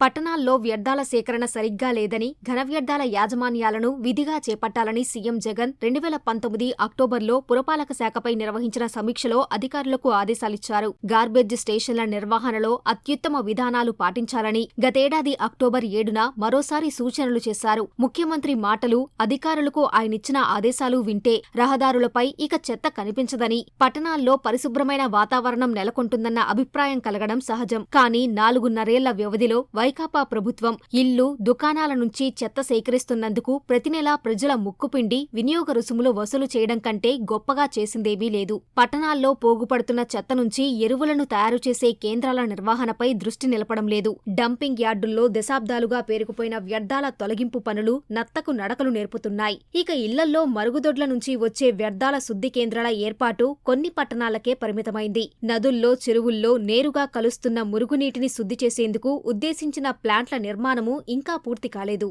పట్టణాల్లో వ్యర్థాల సేకరణ సరిగ్గా లేదని, ఘన వ్యర్థాల యాజమాన్యాలను విధిగా చేపట్టాలని సీఎం జగన్ 2019 అక్టోబర్లో పురపాలక శాఖపై నిర్వహించిన సమీక్షలో అధికారులకు ఆదేశాలిచ్చారు. గార్బేజ్ స్టేషన్ల నిర్వహణలో అత్యుత్తమ విధానాలు పాటించాలని గతేడాది అక్టోబర్ 7న మరోసారి సూచనలు చేశారు. ముఖ్యమంత్రి మాటలు, అధికారులకు ఆయనిచ్చిన ఆదేశాలు వింటే రహదారులపై ఇక చెత్త కనిపించదని, పట్టణాల్లో పరిశుభ్రమైన వాతావరణం నెలకొంటుందన్న అభిప్రాయం కలగడం సహజం. కానీ 4.5 వ్యవధిలో వైకాపా ప్రభుత్వం ఇల్లు, దుకాణాల నుంచి చెత్త సేకరిస్తున్నందుకు ప్రతి నెలా ప్రజల ముక్కుపిండి వినియోగ రుసుములు వసూలు చేయడం కంటే గొప్పగా చేసిందేమీ లేదు. పట్టణాల్లో పోగుపడుతున్న చెత్త నుంచి ఎరువులను తయారు చేసే కేంద్రాల నిర్వహణపై దృష్టి నిలపడం లేదు. డంపింగ్ యార్డుల్లో దశాబ్దాలుగా పేరుకుపోయిన వ్యర్థాల తొలగింపు పనులు నత్తకు నడకలు నేర్పుతున్నాయి. ఇక ఇళ్లల్లో మరుగుదొడ్ల నుంచి వచ్చే వ్యర్థాల శుద్ధి కేంద్రాల ఏర్పాటు కొన్ని పట్టణాలకే పరిమితమైంది. నదుల్లో, చెరువుల్లో నేరుగా కలుస్తున్న మురుగునీటిని శుద్ధి చేసేందుకు ఉద్దేశించిన ప్లాంట్ల నిర్మాణము ఇంకా పూర్తి కాలేదు.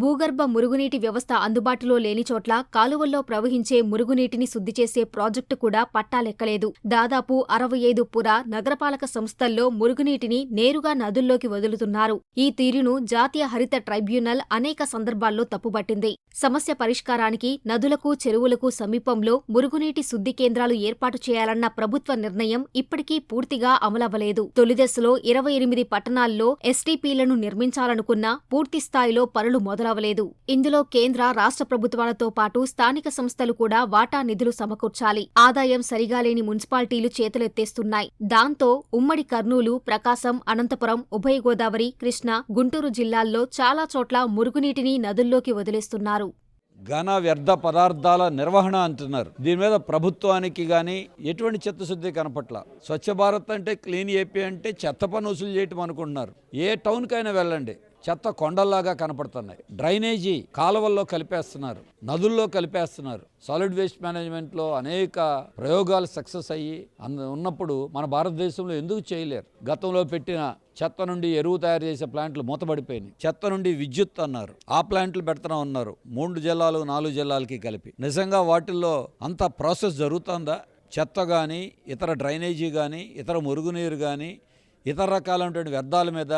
భూగర్భ మురుగునీటి వ్యవస్థ అందుబాటులో లేని చోట్ల కాలువల్లో ప్రవహించే మురుగునీటిని శుద్ధి చేసే ప్రాజెక్టు కూడా పట్టాలెక్కలేదు. దాదాపు 65 పుర, నగరపాలక సంస్థల్లో మురుగునీటిని నేరుగా నదుల్లోకి వదులుతున్నారు. ఈ తీరును జాతీయ హరిత ట్రైబ్యునల్ అనేక సందర్భాల్లో తప్పుబట్టింది. సమస్య పరిష్కారానికి నదులకు, చెరువులకు సమీపంలో మురుగునీటి శుద్ధి కేంద్రాలు ఏర్పాటు చేయాలన్న ప్రభుత్వ నిర్ణయం ఇప్పటికీ పూర్తిగా అమలవ్వలేదు. తొలిదశలో 28 పట్టణాల్లో ఎస్టీపీలను నిర్మించాలనుకున్నా పూర్తిస్థాయిలో పనులు మొదలవలేదు. ఇందులో కేంద్ర, రాష్ట్ర ప్రభుత్వాలతో పాటు స్థానిక సంస్థలు కూడా వాటా నిధులు సమకూర్చాలి. ఆదాయం సరిగా లేని మున్సిపాలిటీలు చేతులెత్తేస్తున్నాయి. దాంతో ఉమ్మడి కర్నూలు, ప్రకాశం, అనంతపురం, ఉభయ గోదావరి, కృష్ణా, గుంటూరు జిల్లాల్లో చాలా చోట్ల మురుగునీటిని నదుల్లోకి వదిలేస్తున్నారు. ఘన వ్యర్థ పదార్థాల నిర్వహణ అంటున్నారు. దీని మీద ప్రభుత్వానికి కానీ ఎటువంటి చిత్తశుద్ధి కనపట్ల. స్వచ్ఛ భారత్ అంటే, క్లీన్ ఏపీ అంటే చెత్త పన్ను వసూలు చేయటం అనుకుంటున్నారు. ఏ టౌన్కైనా వెళ్ళండి, చెత్త కొండల్లాగా కనపడుతున్నాయి. డ్రైనేజీ కాలువల్లో కలిపేస్తున్నారు, నదుల్లో కలిపేస్తున్నారు. సాలిడ్ వేస్ట్ మేనేజ్మెంట్లో అనేక ప్రయోగాలు సక్సెస్ అయ్యి ఉన్నప్పుడు మన భారతదేశంలో ఎందుకు చేయలేరు? గతంలో పెట్టిన చెత్త నుండి ఎరువు తయారు చేసే ప్లాంట్లు మూతబడిపోయినాయి. చెత్త నుండి విద్యుత్ అన్నారు, ఆ ప్లాంట్లు పెడుతున్నా ఉన్నారు. 3 జిల్లాలు 4 జిల్లాలకి కలిపి. నిజంగా వాటిల్లో అంత ప్రాసెస్ జరుగుతుందా? చెత్త కానీ, ఇతర డ్రైనేజీ కానీ, ఇతర మురుగునీరు కానీ, ఇతర రకాలైనటువంటి వ్యర్థాల మీద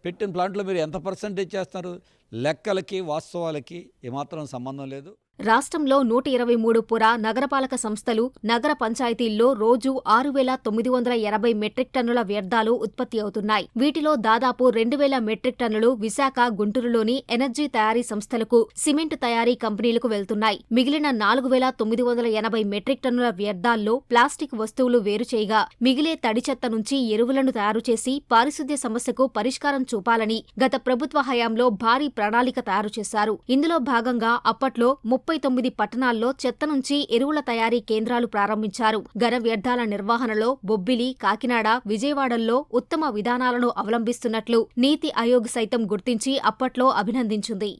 పెట్టిన ప్లాంట్లో మీరు ఎంత పర్సెంటేజ్ చేస్తున్నారు? లెక్కలకి వాస్తవాలకి ఏమాత్రం సంబంధం లేదు. రాష్ట్రంలో 123 పుర, నగరపాలక సంస్థలు, నగర పంచాయతీల్లో రోజు 6,980 మెట్రిక్ టన్నుల వ్యర్థాలు ఉత్పత్తి అవుతున్నాయి. వీటిలో దాదాపు 2,000 మెట్రిక్ టన్నులు విశాఖ, గుంటూరులోని ఎనర్జీ తయారీ సంస్థలకు, సిమెంట్ తయారీ కంపెనీలకు వెళ్తున్నాయి. మిగిలిన 4,980 మెట్రిక్ టన్నుల వ్యర్థాల్లో ప్లాస్టిక్ వస్తువులు వేరు చేయగా, మిగిలే తడి చెత్త నుంచి ఎరువులను తయారు చేసి పారిశుద్ధ్య సమస్యకు పరిష్కారం చూపాలని గత ప్రభుత్వ హయాంలో భారీ ప్రణాళిక తయారు చేశారు. ఇందులో భాగంగా అప్పట్లో 39 పట్టణాల్లో చెత్త నుంచి ఎరువుల తయారీ కేంద్రాలు ప్రారంభించారు. ఘన వ్యర్థాల నిర్వహణలో బొబ్బిలి, కాకినాడ, విజయవాడల్లో ఉత్తమ విధానాలను అవలంబిస్తున్నట్లు నీతి ఆయోగ్ సైతం గుర్తించి అప్పట్లో అభినందించింది.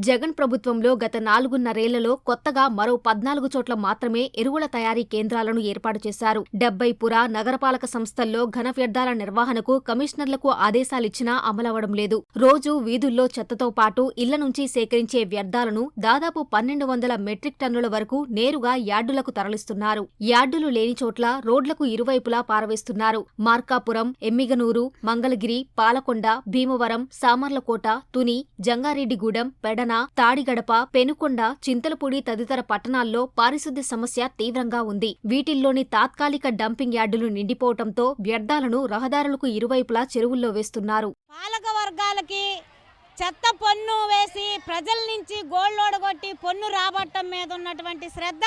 జగన్ ప్రభుత్వంలో గత 4.5 కొత్తగా మరో 14 చోట్ల మాత్రమే ఎరువుల తయారీ కేంద్రాలను ఏర్పాటు చేశారు. 70 పుర, నగరపాలక సంస్థల్లో ఘన వ్యర్థాల నిర్వహణకు కమిషనర్లకు ఆదేశాలిచ్చినా అమలవడం లేదు. రోజు వీధుల్లో చెత్తతో పాటు ఇళ్ల నుంచి సేకరించే వ్యర్థాలను దాదాపు 1,200 మెట్రిక్ టన్నుల వరకు నేరుగా యార్డులకు తరలిస్తున్నారు. యార్డులు లేని చోట్ల రోడ్లకు ఇరువైపులా పారవేస్తున్నారు. మార్కాపురం, ఎమ్మిగనూరు, మంగళగిరి, పాలకొండ, భీమవరం, సామర్లకోట, తుని, జంగారెడ్డిగూడెం, పెడన, తాడిగడప, పెనుకొండ, చింతలపూడి తదితర పట్టణాల్లో పారిశుద్ధ్య సమస్య తీవ్రంగా ఉంది. వీటిల్లోని తాత్కాలిక డంపింగ్ యార్డులు నిండిపోవడంతో వ్యర్థాలను రహదారులకు ఇరువైపులా చెరువుల్లో వేస్తున్నారు. పాలక వర్గాలకి చెత్త పన్ను వేసి ప్రజల నుంచి గోళ్లోడగొట్టి పన్ను రాబట్టం మీద ఉన్నటువంటి శ్రద్ధ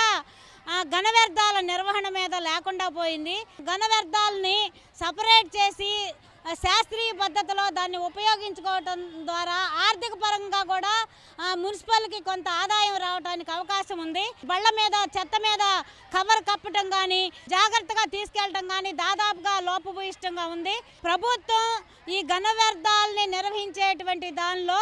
ఘన వ్యర్థాల నిర్వహణ మీద లేకుండా పోయింది. ఘన వ్యర్థాలని సపరేట్ చేసి శాస్త్రీయ పద్ధతిలో దాన్ని ఉపయోగించుకోవటం ద్వారా ఆర్థిక పరంగా కూడా మున్సిపల్కి కొంత ఆదాయం రావడానికి అవకాశం ఉంది. బళ్ళ మీద చెత్త మీద కవర్ కప్పటం కానీ, జాగ్రత్తగా తీసుకెళ్లటం కానీ దాదాపుగా లోపభూయిష్టంగా ఉంది. ప్రభుత్వం ఈ ఘన వ్యర్థాలని నిర్వహించేటువంటి దానిలో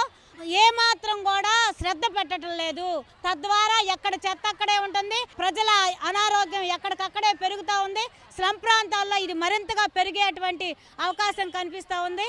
ఏమాత్రం కూడా శ్రద్ధ పెట్టడం లేదు. తద్వారా ఎక్కడ చెత్త అక్కడే ఉంటుంది, ప్రజల అనారోగ్యం ఎక్కడికక్కడే పెరుగుతూ ఉంది. స్లమ్ ప్రాంతాల్లో ఇది మరింతగా పెరిగేటువంటి అవకాశం కనిపిస్తూ ఉంది.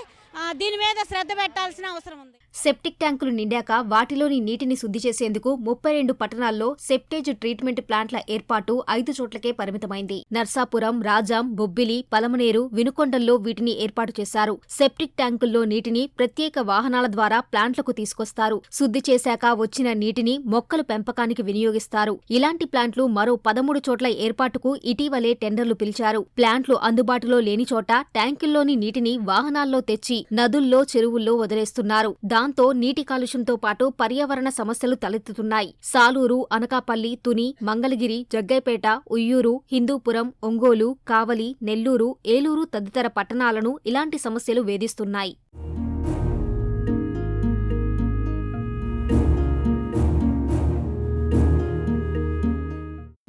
దీని మీద శ్రద్ధ పెట్టాల్సిన అవసరం ఉంది. సెప్టిక్ ట్యాంకులు నిండాక వాటిలోని నీటిని శుద్ధి చేసేందుకు 32 పట్టణాల్లో సెప్టేజ్ ట్రీట్మెంట్ ప్లాంట్ల ఏర్పాటు 5 చోట్లకే పరిమితమైంది. నర్సాపురం, రాజాం, బొబ్బిలి, పలమనేరు, వినుకొండల్లో వీటిని ఏర్పాటు చేశారు. సెప్టిక్ ట్యాంకుల్లో నీటిని ప్రత్యేక వాహనాల ద్వారా ప్లాంట్లకు తీసుకొస్తారు. శుద్ధి చేశాక వచ్చిన నీటిని మొక్కలు పెంపకానికి వినియోగిస్తారు. ఇలాంటి ప్లాంట్లు మరో 13 చోట్ల ఏర్పాటుకు ఇటీవలే టెండర్లు పిలిచారు. ప్లాంట్లు అందుబాటులో లేని చోట ట్యాంకుల్లోని నీటిని వాహనాల్లో తెచ్చి నదుల్లో, చెరువుల్లో వదిలేస్తున్నారు. దాంతో నీటి కాలుష్యంతో పాటు పర్యావరణ సమస్యలు తలెత్తుతున్నాయి. సాలూరు, అనకాపల్లి, తుని, మంగళగిరి, జగ్గైపేట, ఉయ్యూరు, హిందూపురం, ఒంగోలు, కావలి, నెల్లూరు, ఏలూరు తదితర పట్టణాలను ఇలాంటి సమస్యలు వేధిస్తున్నాయి.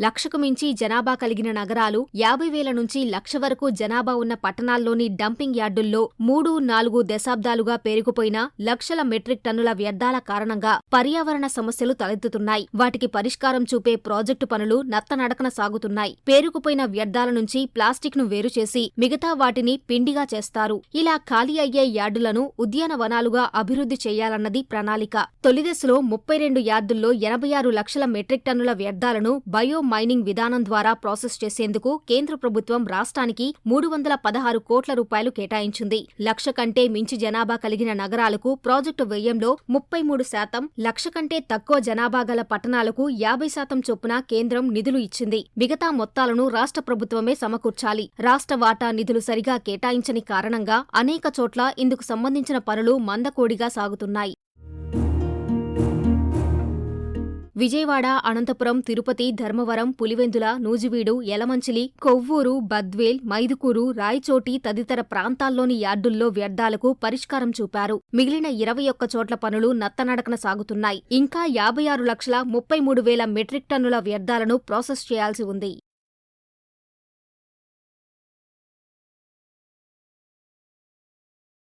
లక్షకు మించి జనాభా కలిగిన నగరాలు, 50,000 నుంచి 1,00,000 వరకు జనాభా ఉన్న పట్టణాల్లోని డంపింగ్ యార్డుల్లో 3-4 దశాబ్దాలుగా పేరుకుపోయిన లక్షల మెట్రిక్ టన్నుల వ్యర్థాల కారణంగా పర్యావరణ సమస్యలు తలెత్తుతున్నాయి. వాటికి పరిష్కారం చూపే ప్రాజెక్టు పనులు నత్తనడకన సాగుతున్నాయి. పేరుకుపోయిన వ్యర్థాల నుంచి ప్లాస్టిక్ ను వేరు చేసి మిగతా వాటిని పిండిగా చేస్తారు. ఇలా ఖాళీ అయ్యే యార్డులను ఉద్యానవనాలుగా అభివృద్ధి చేయాలన్నది ప్రణాళిక. తొలిదశలో 32 యార్డుల్లో 86 లక్షల మెట్రిక్ టన్నుల వ్యర్థాలను బయో మైనింగ్ విధానం ద్వారా ప్రాసెస్ చేసేందుకు కేంద్ర ప్రభుత్వం రాష్ట్రానికి 316 కోట్ల రూపాయలు కేటాయించింది. 1,00,000 కంటే మించి జనాభా కలిగిన నగరాలకు ప్రాజెక్టు వ్యయంలో 33%, 1,00,000 కంటే తక్కువ జనాభా గల పట్టణాలకు 50% చొప్పున కేంద్రం నిధులు ఇచ్చింది. మిగతా మొత్తాలను రాష్ట్ర ప్రభుత్వమే సమకూర్చాలి. రాష్ట్ర వాటా నిధులు సరిగా కేటాయించని కారణంగా అనేక చోట్ల ఇందుకు సంబంధించిన పనులు మందకోడిగా సాగుతున్నాయి. విజయవాడ, అనంతపురం, తిరుపతి, ధర్మవరం, పులివెందుల, నూజివీడు, యలమంచిలి, కొవ్వూరు, బద్వేల్, మైదుకూరు, రాయచోటి తదితర ప్రాంతాల్లోని యార్డుల్లో వ్యర్థాలకు పరిష్కారం చూపారు. మిగిలిన 21 చోట్ల పనులు నత్తనడకన సాగుతున్నాయి. ఇంకా 56,33,000 మెట్రిక్ టన్నుల వ్యర్థాలను ప్రాసెస్ చేయాల్సి ఉంది.